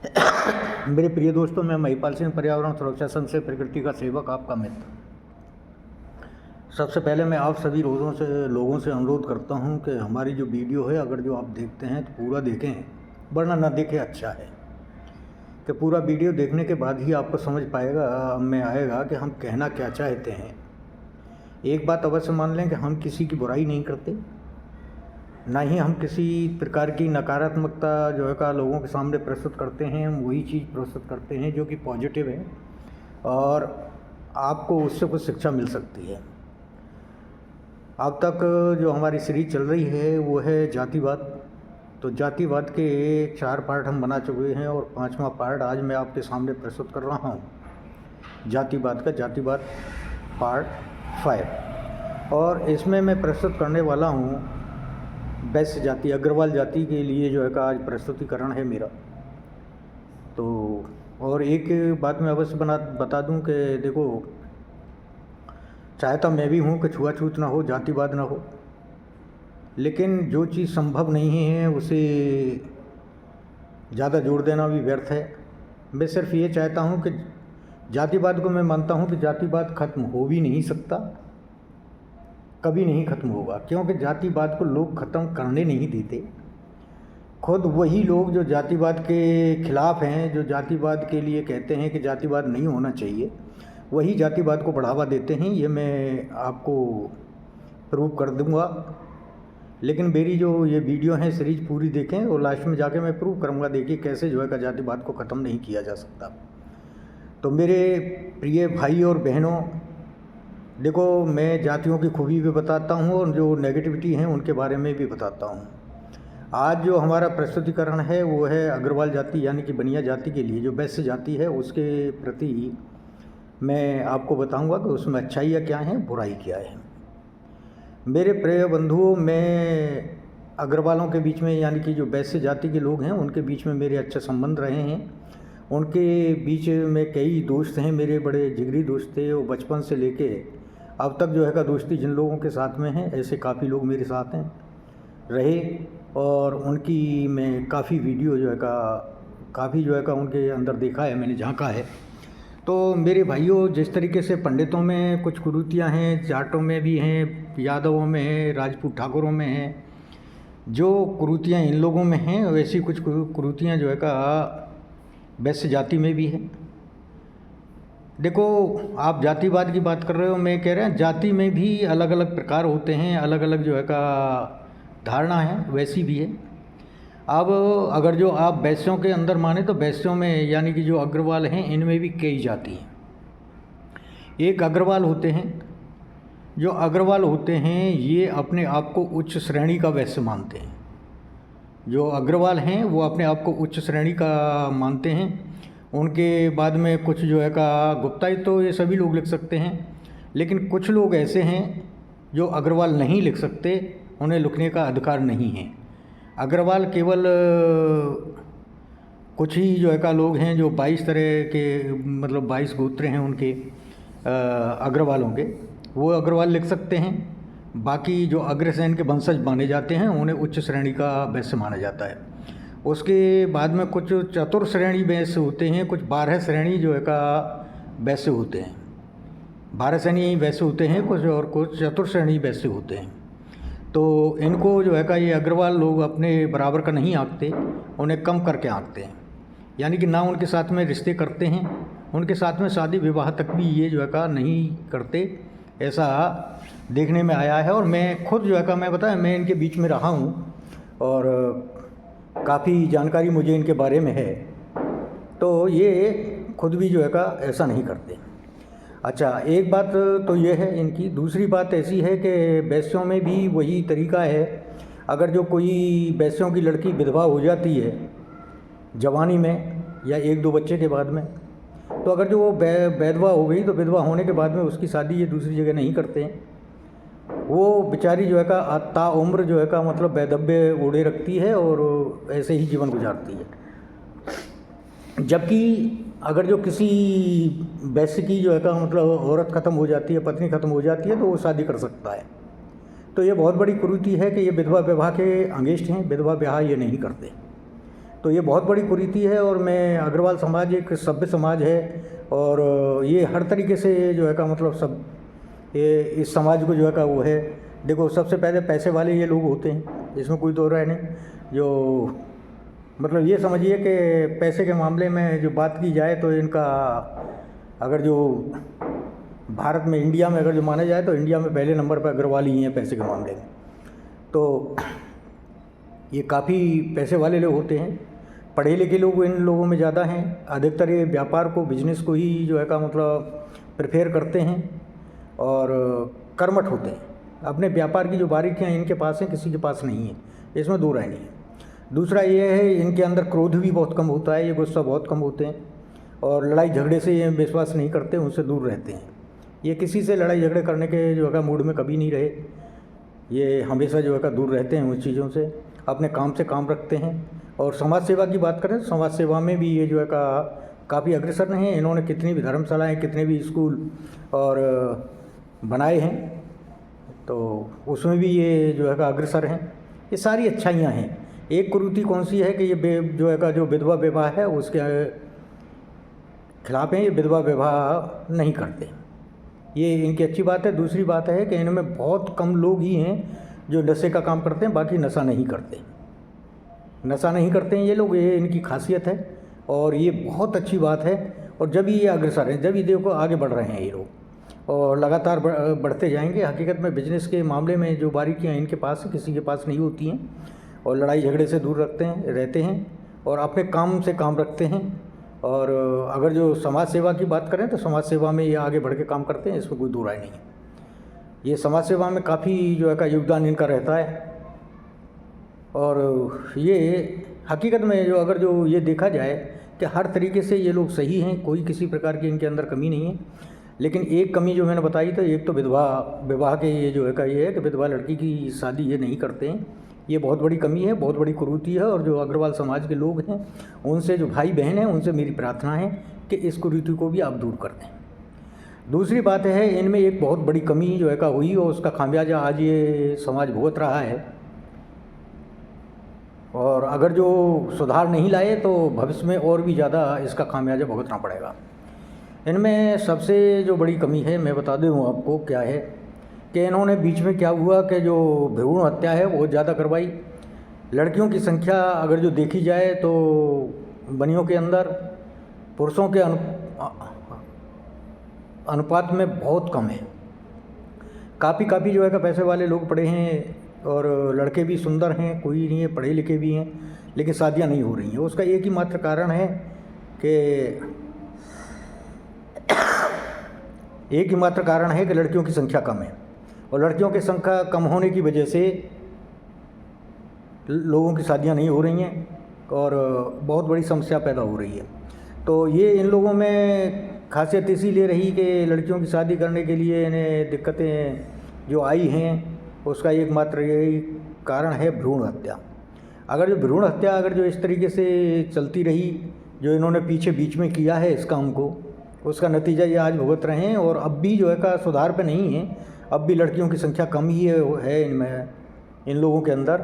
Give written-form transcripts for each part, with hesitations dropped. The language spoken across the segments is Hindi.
मेरे प्रिय दोस्तों, मैं महिपाल सिंह, पर्यावरण सुरक्षा संघ से प्रकृति का सेवक, आपका मित्र। सबसे पहले मैं आप सभी लोगों से अनुरोध करता हूं कि हमारी जो वीडियो है, अगर जो आप देखते हैं तो पूरा देखें, वरना ना देखें अच्छा है। कि पूरा वीडियो देखने के बाद ही आपको समझ में आएगा कि हम कहना क्या चाहते हैं। एक बात अवश्य मान लें कि हम किसी की बुराई नहीं करते, ना ही हम किसी प्रकार की नकारात्मकता जो है का लोगों के सामने प्रस्तुत करते हैं। हम वही चीज़ प्रस्तुत करते हैं जो कि पॉजिटिव है और आपको उससे कुछ शिक्षा मिल सकती है। अब तक जो हमारी सीरीज चल रही है वो है जातिवाद। तो जातिवाद के 4 पार्ट हम बना चुके हैं और 5वां पार्ट आज मैं आपके सामने प्रस्तुत कर रहा हूँ, जातिवाद पार्ट 5। और इसमें मैं प्रस्तुत करने वाला हूँ वैश्य जाति, अग्रवाल जाति के लिए जो है का आज प्रस्तुतिकरण है मेरा। तो और एक बात मैं अवश्य बता दूं कि देखो, चाहता मैं भी हूं कि छुआछूत ना हो, जातिवाद ना हो, लेकिन जो चीज़ संभव नहीं है उसे ज़्यादा जोर देना भी व्यर्थ है। मैं सिर्फ ये चाहता हूं कि जातिवाद को मैं मानता हूं कि जातिवाद खत्म हो भी नहीं सकता, कभी नहीं खत्म होगा, क्योंकि जातिवाद को लोग ख़त्म करने नहीं देते। खुद वही लोग जो जातिवाद के खिलाफ़ हैं, जो जातिवाद के लिए कहते हैं कि जातिवाद नहीं होना चाहिए, वही जातिवाद को बढ़ावा देते हैं। ये मैं आपको प्रूव कर दूंगा। लेकिन मेरी जो ये वीडियो है सीरीज पूरी देखें और लास्ट में जाके मैं प्रूव करूंगा। देखिए कैसे जो है का जातिवाद को ख़त्म नहीं किया जा सकता। तो मेरे प्रिय भाई और बहनों, देखो, मैं जातियों की खूबी भी बताता हूँ और जो नेगेटिविटी हैं उनके बारे में भी बताता हूँ। आज जो हमारा प्रस्तुतिकरण है वो है अग्रवाल जाति यानी कि बनिया जाति के लिए, जो वैश्य जाति है उसके प्रति मैं आपको बताऊंगा कि उसमें अच्छाइयाँ क्या हैं, बुराई क्या है। मेरे प्रिय बंधुओं, मैं अग्रवालों के बीच में यानी कि जो वैश्य जाति के लोग हैं उनके बीच में मेरे अच्छे संबंध रहे हैं। उनके बीच में कई दोस्त हैं, मेरे बड़े जिगरी दोस्त थे। वो बचपन से लेके अब तक जो है का दोस्ती जिन लोगों के साथ में है, ऐसे काफ़ी लोग मेरे साथ हैं रहे और उनकी मैं काफ़ी वीडियो जो है का उनके अंदर देखा है, मैंने झांका है। तो मेरे भाइयों, जिस तरीके से पंडितों में कुछ कुरीतियाँ हैं, जाटों में भी हैं, यादवों में हैं, राजपूत ठाकुरों में हैं, जो कुरीतियाँ इन लोगों में हैं, वैसी कुछ कुरीतियाँ जो है का वैश्य जाति में भी है। देखो, आप जातिवाद की बात कर रहे हो, मैं कह रहा हूँ जाति में भी अलग अलग प्रकार होते हैं, अलग अलग जो है का धारणा है, वैसी भी है। अब अगर जो आप वैश्यों के अंदर माने तो वैश्यों में यानी कि जो अग्रवाल हैं इनमें भी कई जाति हैं। एक अग्रवाल होते हैं, जो अग्रवाल होते हैं ये अपने आप को उच्च श्रेणी का वैश्य मानते हैं। जो अग्रवाल हैं वो अपने आप को उच्च श्रेणी का मानते हैं। उनके बाद में कुछ जो है का गुप्तायित्व तो ये सभी लोग लिख सकते हैं, लेकिन कुछ लोग ऐसे हैं जो अग्रवाल नहीं लिख सकते, उन्हें लिखने का अधिकार नहीं है। अग्रवाल केवल कुछ ही जो है का लोग हैं, जो 22 तरह के मतलब 22 गोत्र हैं उनके अग्रवालों के, वो अग्रवाल लिख सकते हैं। बाकी जो अग्रसेन के वंशज माने जाते हैं उन्हें उच्च श्रेणी का वैश्य माना जाता है। उसके बाद में कुछ चतुर श्रेणी वैश्य होते हैं, कुछ 12 श्रेणी जो है का वैश्य होते हैं। 12 श्रेणी वैश्य होते हैं कुछ, और कुछ चतुर श्रेणी वैश्य होते हैं। तो इनको जो है का ये अग्रवाल लोग अपने बराबर का नहीं आंकते, उन्हें कम करके आंकते हैं। यानी कि ना उनके साथ में रिश्ते करते हैं, उनके साथ में शादी विवाह तक भी ये जो है का नहीं करते, ऐसा देखने में आया है। और मैं खुद जो है का, मैं बताया, मैं इनके बीच में रहा हूँ और काफ़ी जानकारी मुझे इनके बारे में है। तो ये खुद भी जो है का ऐसा नहीं करते। अच्छा, एक बात तो ये है इनकी। दूसरी बात ऐसी है कि वैश्यों में भी वही तरीका है। अगर जो कोई वैश्यों की लड़की विधवा हो जाती है जवानी में या 1-2 बच्चे के बाद में, तो अगर जो वो विधवा हो गई तो विधवा होने के बाद में उसकी शादी ये दूसरी जगह नहीं करते हैं। वो बेचारी जो है का ताउम्र जो है का मतलब वैधव्य ओढ़े रखती है और ऐसे ही जीवन गुजारती है। जबकि अगर जो किसी वैश्य की जो है का मतलब औरत ख़त्म हो जाती है, पत्नी ख़त्म हो जाती है, तो वो शादी कर सकता है। तो ये बहुत बड़ी कुरीति है कि ये विधवा विवाह के अंगेस्ट हैं, विधवा विवाह ये नहीं करते। तो ये बहुत बड़ी कुरीति है। और मैं अग्रवाल समाज एक सभ्य समाज है और ये हर तरीके से जो है का मतलब सब ये इस समाज को जो है का वो है। देखो सबसे पहले पैसे वाले ये लोग होते हैं, इसमें कोई दो राय नहीं। जो मतलब ये समझिए कि पैसे के मामले में जो बात की जाए तो इनका अगर जो भारत में इंडिया में अगर जो माना जाए तो इंडिया में पहले नंबर पर अग्रवाल ही हैं पैसे के मामले में। तो ये काफ़ी पैसे वाले लोग होते हैं, पढ़े लिखे लोग इन लोगों में ज़्यादा हैं। अधिकतर ये व्यापार को बिजनेस को ही जो है का मतलब प्रेफर करते हैं और कर्मठ होते हैं। अपने व्यापार की जो बारीकियाँ इनके पास हैं, किसी के पास नहीं है, इसमें दो राय नहीं है। दूसरा ये है इनके अंदर क्रोध भी बहुत कम होता है, ये गुस्सा बहुत कम होते हैं और लड़ाई झगड़े से ये विश्वास नहीं करते, उनसे दूर रहते हैं। ये किसी से लड़ाई झगड़े करने के जो है मूड में कभी नहीं रहे, ये हमेशा जो है दूर रहते हैं उन चीज़ों से, अपने काम से काम रखते हैं। और समाज सेवा की बात करें तो समाज सेवा में भी ये जो है काफ़ी अग्रसर हैं। इन्होंने कितनी भी धर्मशालाएँ, कितने भी स्कूल और बनाए हैं, तो उसमें भी ये जो है अग्रसर हैं। ये सारी अच्छाइयाँ हैं। एक कुरीति कौन सी है कि ये जो है जो विधवा विवाह है उसके खिलाफ हैं, ये विधवा विवाह नहीं करते, ये इनकी अच्छी बात है। दूसरी बात है कि इनमें बहुत कम लोग ही हैं जो नशे का काम करते हैं, बाकी नशा नहीं करते, नशा नहीं करते हैं ये लोग, ये इनकी खासियत है और ये बहुत अच्छी बात है। और जब ये अग्रसर हैं, जब ये देखो आगे बढ़ रहे हैं ये लोग और लगातार बढ़ते जाएंगे। हकीकत में बिजनेस के मामले में जो बारीकियाँ इनके पास किसी के पास नहीं होती हैं और लड़ाई झगड़े से दूर रहते हैं और अपने काम से काम रखते हैं। और अगर जो समाज सेवा की बात करें तो समाज सेवा में ये आगे बढ़ के काम करते हैं, इसमें कोई दो राय नहीं है। ये समाज सेवा में काफ़ी जो है योगदान इनका रहता है। और ये हकीकत में जो अगर जो ये देखा जाए कि हर तरीके से ये लोग सही हैं, कोई किसी प्रकार की इनके अंदर कमी नहीं है। लेकिन एक कमी जो मैंने बताई तो एक तो विधवा विवाह के ये जो है ये है कि विधवा लड़की की शादी ये नहीं करते हैं, ये बहुत बड़ी कमी है, बहुत बड़ी कुरीति है। और जो अग्रवाल समाज के लोग हैं उनसे, जो भाई बहन हैं, उनसे मेरी प्रार्थना है कि इस कुरीति को भी आप दूर कर दें। दूसरी बात है इनमें एक बहुत बड़ी कमी जो है हुई और उसका खामियाजा आज ये समाज भुगत रहा है। और अगर जो सुधार नहीं लाए तो भविष्य में और भी ज़्यादा इसका खामियाजा भुगतना पड़ेगा। इनमें सबसे जो बड़ी कमी है मैं बता दूँ आपको क्या है कि इन्होंने बीच में क्या हुआ कि जो भ्रूण हत्या है बहुत ज़्यादा करवाई। लड़कियों की संख्या अगर जो देखी जाए तो बनियों के अंदर पुरुषों के अनुपात में बहुत कम है। काफ़ी जो है पैसे वाले लोग पढ़े हैं और लड़के भी सुंदर हैं, कोई नहीं है, पढ़े लिखे भी हैं, लेकिन शादियां नहीं हो रही हैं। उसका एक ही मात्र कारण है कि लड़कियों की संख्या कम है और लड़कियों की संख्या कम होने की वजह से लोगों की शादियां नहीं हो रही हैं और बहुत बड़ी समस्या पैदा हो रही है। तो ये इन लोगों में खासियत इसीलिए रही कि लड़कियों की शादी करने के लिए इन्हें दिक्कतें जो आई हैं, उसका एकमात्र यही कारण है भ्रूण हत्या। अगर जो भ्रूण हत्या अगर जो इस तरीके से चलती रही जो इन्होंने बीच में किया है इस काम को, उसका नतीजा ये आज भुगत रहे हैं। और अब भी जो है सुधार पे नहीं है, अब भी लड़कियों की संख्या कम ही है इनमें, इन लोगों के अंदर,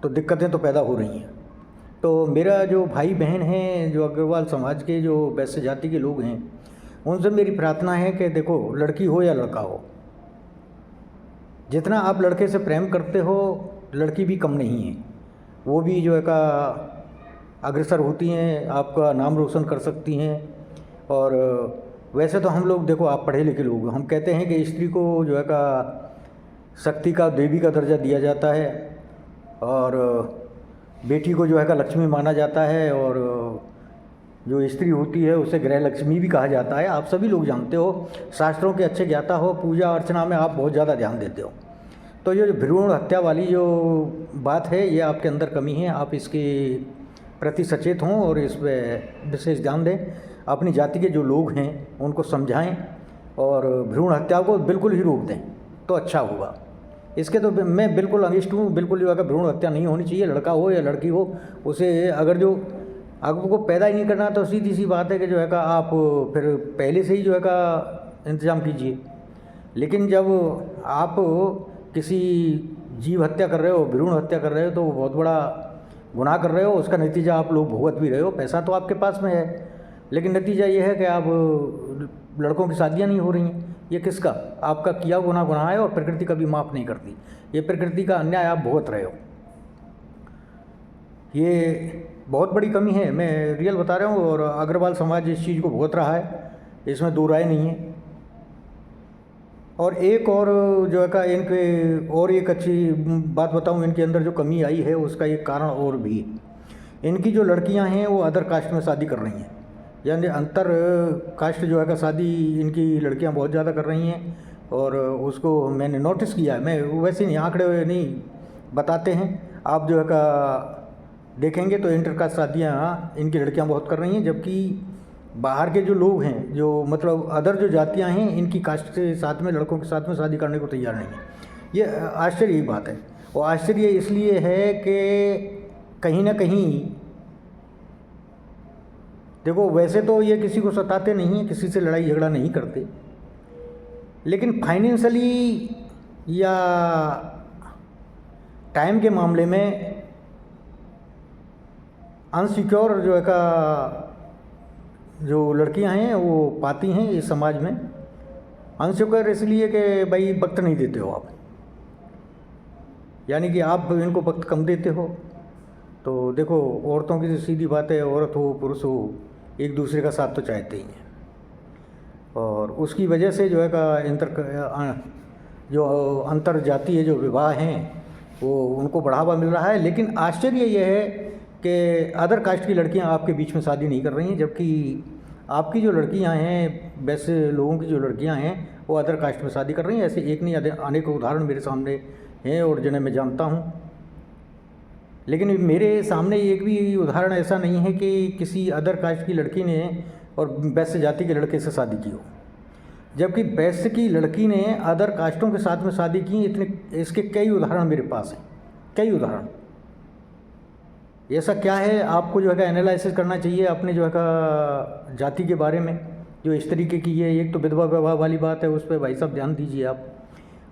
तो दिक्कतें तो पैदा हो रही हैं। तो मेरा जो भाई बहन हैं जो अग्रवाल समाज के जो वैश्य जाति के लोग हैं, उनसे मेरी प्रार्थना है कि देखो लड़की हो या लड़का हो, जितना आप लड़के से प्रेम करते हो लड़की भी कम नहीं है, वो भी जो है अग्रसर होती हैं, आपका नाम रोशन कर सकती हैं। और वैसे तो हम लोग देखो आप पढ़े लिखे लोग, हम कहते हैं कि स्त्री को जो है शक्ति का, देवी का दर्जा दिया जाता है और बेटी को जो है लक्ष्मी माना जाता है और जो स्त्री होती है उसे गृह लक्ष्मी भी कहा जाता है। आप सभी लोग जानते हो, शास्त्रों के अच्छे ज्ञाता हो, पूजा अर्चना में आप बहुत ज़्यादा ध्यान देते हो। तो ये जो भ्रूण हत्या वाली जो बात है ये आपके अंदर कमी है, आप इसके प्रति सचेत हों और इस पर विशेष ध्यान दें। अपनी जाति के जो लोग हैं उनको समझाएं और भ्रूण हत्या को बिल्कुल ही रोक दें तो अच्छा होगा। इसके तो मैं बिल्कुल अनिष्ट हूँ, बिल्कुल जो है भ्रूण हत्या नहीं होनी चाहिए, लड़का हो या लड़की हो, उसे अगर जो आपको पैदा ही नहीं करना तो सीधी सी बात है कि जो है आप फिर पहले से ही जो है इंतज़ाम कीजिए। लेकिन जब आप किसी जीव हत्या कर रहे हो, भ्रूण हत्या कर रहे हो, तो बहुत बड़ा गुनाह कर रहे हो, उसका नतीजा आप लोग भुगत भी रहे हो। पैसा तो आपके पास में है, लेकिन नतीजा ये है कि आप लड़कों की शादियाँ नहीं हो रही हैं। ये किसका? आपका किया गुनाह है, और प्रकृति कभी माफ़ नहीं करती। ये प्रकृति का अन्याय आप भुगत रहे हो। ये बहुत बड़ी कमी है, मैं रियल बता रहा हूँ। और अग्रवाल समाज इस चीज़ को भुगत रहा है, इसमें दो राय नहीं है। और एक और जो है का इनके और एक अच्छी बात बताऊँ, इनके अंदर जो कमी आई है उसका एक कारण और भी है। इनकी जो लड़कियां हैं वो अदर कास्ट में शादी कर रही हैं, यानी अंतर कास्ट जो है का शादी इनकी लड़कियां बहुत ज़्यादा कर रही हैं। और उसको मैंने नोटिस किया है, मैं वैसे नहीं आंकड़े नहीं बताते हैं, आप जो है का देखेंगे तो इंटर कास्ट शादियाँ इनकी लड़कियाँ बहुत कर रही हैं, जबकि बाहर के जो लोग हैं, जो मतलब अदर जो जातियाँ हैं, इनकी कास्ट के साथ में लड़कों के साथ में शादी करने को तैयार नहीं है। ये आश्चर्य की बात है। और आश्चर्य इसलिए है कि कहीं ना कहीं देखो, वैसे तो ये किसी को सताते नहीं हैं, किसी से लड़ाई झगड़ा नहीं करते, लेकिन फाइनेंशियली या टाइम के मामले में अनसिक्योर जो है का जो लड़कियां हैं वो पाती हैं इस समाज में। अनसिक्योर इसलिए कि भाई वक्त नहीं देते हो आप, यानी कि आप इनको वक्त कम देते हो। तो देखो, औरतों की तो सीधी बात है, औरत हो पुरुष हो एक दूसरे का साथ तो चाहते ही हैं, और उसकी वजह से जो है का जो अंतर जातीय जो विवाह हैं वो उनको बढ़ावा मिल रहा है। लेकिन आश्चर्य यह है कि अदर कास्ट की लड़कियां आपके बीच में शादी नहीं कर रही हैं, जबकि आपकी जो लड़कियां हैं, वैसे लोगों की जो लड़कियां हैं वो अदर कास्ट में शादी कर रही हैं। ऐसे एक नहीं अनेक उदाहरण मेरे सामने हैं और जिन्हें मैं जानता हूं। लेकिन मेरे सामने एक भी उदाहरण ऐसा नहीं है कि किसी अदर कास्ट की लड़की ने और वैश्य जाति के लड़के से शादी की हो, जबकि वैश्य की लड़की ने अदर कास्टों के साथ में शादी की। इतने इसके कई उदाहरण मेरे पास हैं, कई उदाहरण। ऐसा क्या है, आपको जो है एनालिसिस करना चाहिए अपने जो है का जाति के बारे में जो इस तरीके की है। एक तो विधवा विवाह वाली बात है, उस पर भाई साहब ध्यान दीजिए आप।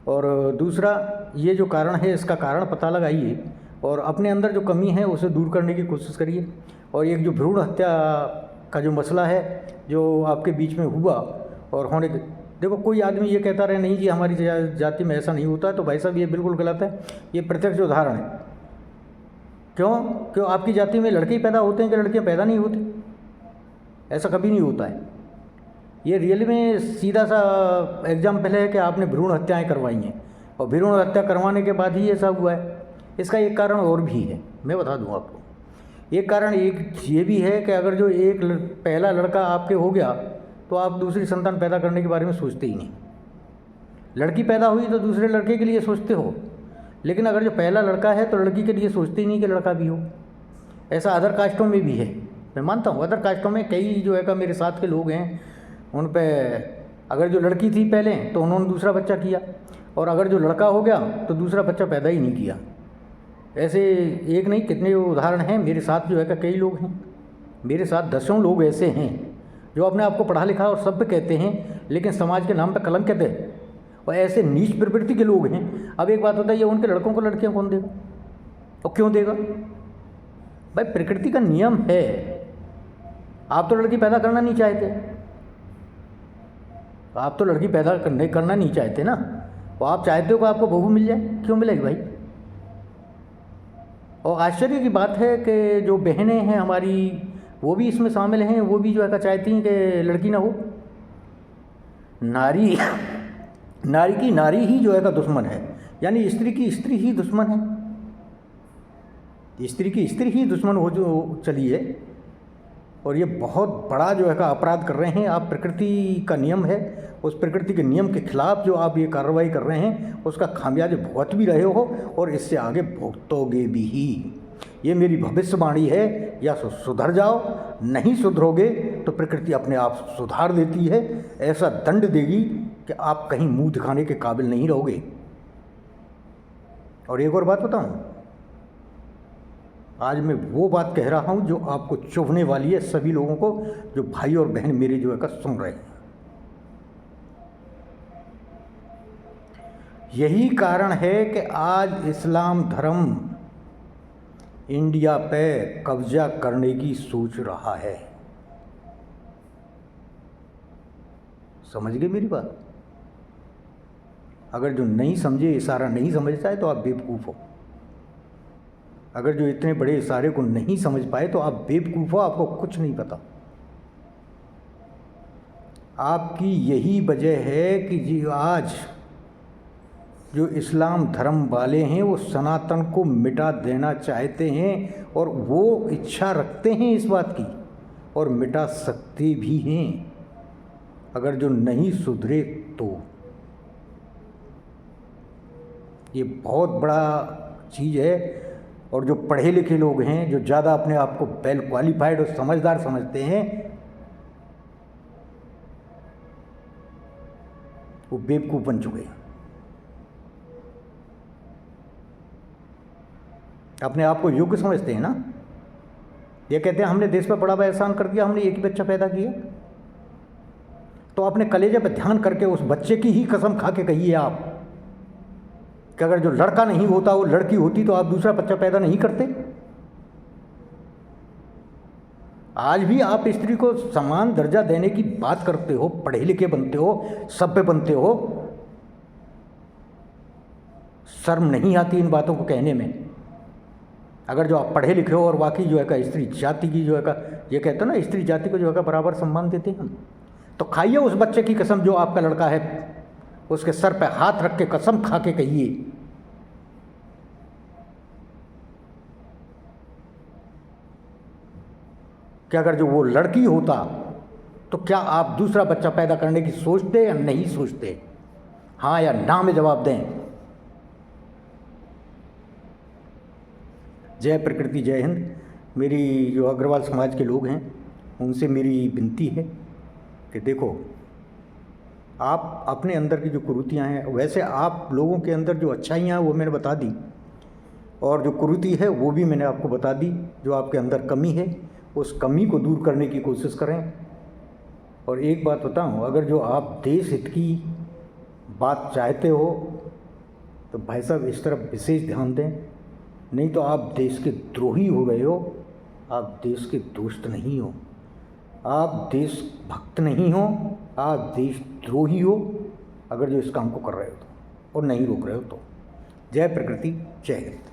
और दूसरा, ये जो कारण है इसका कारण पता लगाइए और अपने अंदर जो कमी है उसे दूर करने की कोशिश करिए। और एक जो भ्रूण हत्या का जो मसला है जो आपके बीच में हुआ और होने के, देखो कोई आदमी ये कहता रहे नहीं जी हमारी जाति में ऐसा नहीं होता, तो भाई साहब ये बिल्कुल गलत है। ये प्रत्यक्ष उदाहरण है। क्यों आपकी जाति में लड़के ही पैदा होते हैं कि लड़कियां पैदा नहीं होती? ऐसा कभी नहीं होता है। ये रियल में सीधा सा एग्जाम्पल है कि आपने भ्रूण हत्याएं करवाई हैं और भ्रूण हत्या करवाने के बाद ही ऐसा हुआ है। इसका एक कारण और भी है, मैं बता दूं आपको। एक कारण एक ये भी है कि अगर जो एक पहला लड़का आपके हो गया तो आप दूसरी संतान पैदा करने के बारे में सोचते ही नहीं। लड़की पैदा हुई तो दूसरे लड़के के लिए सोचते हो, लेकिन अगर जो पहला लड़का है तो लड़की के लिए सोचते ही नहीं कि लड़का भी हो। ऐसा अदर कास्टों में भी है, मैं मानता हूँ। अदर कास्टों में कई जो है का मेरे साथ के लोग हैं, उन पे अगर जो लड़की थी पहले तो उन्होंने दूसरा बच्चा किया, और अगर जो लड़का हो गया तो दूसरा बच्चा पैदा ही नहीं किया। ऐसे एक नहीं कितने उदाहरण हैं मेरे साथ जो है का कई लोग हैं। मेरे साथ दसों लोग ऐसे हैं जो अपने आप को पढ़ा लिखा और सब कहते हैं, लेकिन समाज के नाम पर कलंक कहते हैं, और ऐसे नीच प्रवृत्ति के लोग हैं। अब एक बात बताइए, उनके लड़कों को लड़कियां कौन देगा और क्यों देगा? भाई प्रकृति का नियम है। आप तो लड़की पैदा करना नहीं चाहते, आप तो लड़की पैदा करना नहीं चाहते ना, तो आप चाहते हो कि आपको बहू मिल जाए, क्यों मिलेगी भाई? और आश्चर्य की बात है कि जो बहनें हैं हमारी वो भी इसमें शामिल हैं, वो भी जो है चाहती हैं कि लड़की ना हो। नारी की नारी ही जो है का दुश्मन है, यानी स्त्री की स्त्री ही दुश्मन है। स्त्री की स्त्री ही दुश्मन हो जो चली है, और ये बहुत बड़ा जो है का अपराध कर रहे हैं आप। प्रकृति का नियम है, उस प्रकृति के नियम के खिलाफ जो आप ये कार्रवाई कर रहे हैं उसका खामियाजा भुगत भी रहे हो और इससे आगे भुगतोगे भी ही। ये मेरी भविष्यवाणी है। या सुधर जाओ, नहीं सुधरोगे तो प्रकृति अपने आप सुधार देती है, ऐसा दंड देगी कि आप कहीं मुंह दिखाने के काबिल नहीं रहोगे। और एक और बात बताऊं, आज मैं वो बात कह रहा हूं जो आपको चुभने वाली है, सभी लोगों को जो भाई और बहन मेरे जो है का सुन रहे हैं। यही कारण है कि आज इस्लाम धर्म इंडिया पे कब्जा करने की सोच रहा है। समझ गए मेरी बात? अगर जो नहीं समझे, इशारा नहीं समझता है तो आप बेवकूफ़ हो। अगर जो इतने बड़े इशारे को नहीं समझ पाए तो आप बेवकूफ़ हो, आपको कुछ नहीं पता। आपकी यही वजह है कि जी आज जो इस्लाम धर्म वाले हैं वो सनातन को मिटा देना चाहते हैं और वो इच्छा रखते हैं इस बात की, और मिटा सकते भी हैं अगर जो नहीं सुधरे तो। ये बहुत बड़ा चीज़ है। और जो पढ़े लिखे लोग हैं, जो ज़्यादा अपने आप को वेल क्वालिफाइड और समझदार समझते हैं, वो बेवकूफ़ बन चुके हैं। अपने आप को योग्य समझते हैं ना। ये कहते हैं हमने देश पर बड़ा एहसान कर दिया, हमने एक ही बच्चा पैदा किया। तो अपने कलेजे पर ध्यान करके उस बच्चे की ही कसम खा के कहिए आप कि अगर जो लड़का नहीं होता वो लड़की होती तो आप दूसरा बच्चा पैदा नहीं करते। आज भी आप स्त्री को समान दर्जा देने की बात करते हो, पढ़े लिखे बनते हो, सभ्य बनते हो, शर्म नहीं आती इन बातों को कहने में? अगर जो आप पढ़े लिखे हो और वाकई जो है का स्त्री जाति की जो है का, ये कहते हो ना स्त्री जाति को जो है का बराबर सम्मान देते हैं हम, तो खाइए उस बच्चे की कसम जो आपका लड़का है, उसके सर पे हाथ रख के कसम खा के कहिए कि अगर जो वो लड़की होता तो क्या आप दूसरा बच्चा पैदा करने की सोचते या नहीं सोचते? हाँ या ना में जवाब दें। जय प्रकृति, जय हिंद। मेरी जो अग्रवाल समाज के लोग हैं उनसे मेरी विनती है कि देखो, आप अपने अंदर की जो कुरीतियाँ हैं, वैसे आप लोगों के अंदर जो अच्छाइयाँ हैं वो मैंने बता दी, और जो कुरीति है वो भी मैंने आपको बता दी। जो आपके अंदर कमी है उस कमी को दूर करने की कोशिश करें। और एक बात बताऊं, अगर जो आप देश हित की बात चाहते हो तो भाई साहब इस तरफ विशेष ध्यान दें, नहीं तो आप देश के द्रोही हो गए हो। आप देश के दोस्त नहीं हो, आप देश भक्त नहीं हो, आप देशद्रोही हो अगर जो इस काम को कर रहे हो तो, और नहीं रोक रहे हो तो। जय प्रकृति, जय हिंद।